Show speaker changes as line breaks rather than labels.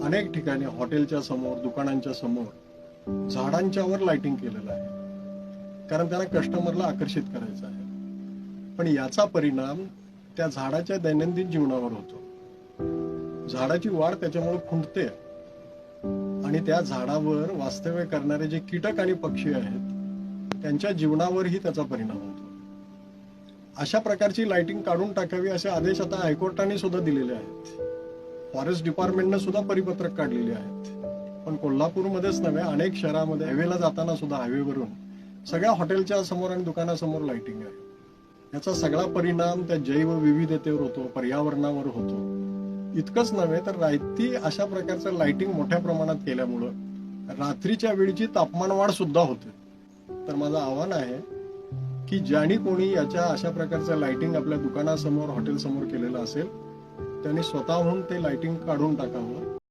अनेक ठिकाणी हॉटेलच्या समोर, दुकानांच्या समोर झाडांच्या वर लाइटिंग केलेलं आहे, कारण त्यांना कस्टमरला आकर्षित करायचं आहे. पण याचा परिणाम त्या झाडाच्या दैनंदिन जीवनावर होतो. झाडाची वाढ त्याच्यामुळे खुंटते आणि त्या झाडावर वास्तव्य करणारे जे कीटक आणि पक्षी आहेत त्यांच्या जीवनावरही त्याचा परिणाम होतो. अशा प्रकारची लाइटिंग काढून टाकावी असे आदेश आता हायकोर्टाने सुद्धा दिलेले आहेत. फॉरेस्ट डिपार्टमेंटने सुद्धा परिपत्रक काढलेले आहेत. पण कोल्हापूरमध्येच नव्हे, अनेक शहरामध्ये हायवेला जाताना सुद्धा हायवेवरून सगळ्या हॉटेलच्या समोर आणि दुकानासमोर लाइटिंग आहे. याचा सगळा परिणाम त्या जैवविविधतेवर होतो, पर्यावरणावर होतो. इतकंच नव्हे तर रात्री अशा प्रकारचं लाइटिंग मोठ्या प्रमाणात केल्यामुळं रात्रीच्या वेळीची तापमान वाढ सुद्धा होते. तर माझं आव्हान आहे की ज्याने कोणी याच्या अशा प्रकारचं लाइटिंग आपल्या दुकानासमोर, हॉटेलसमोर केलेलं असेल त्यांनी स्वतःहून ते लाइटिंग काढून टाकावं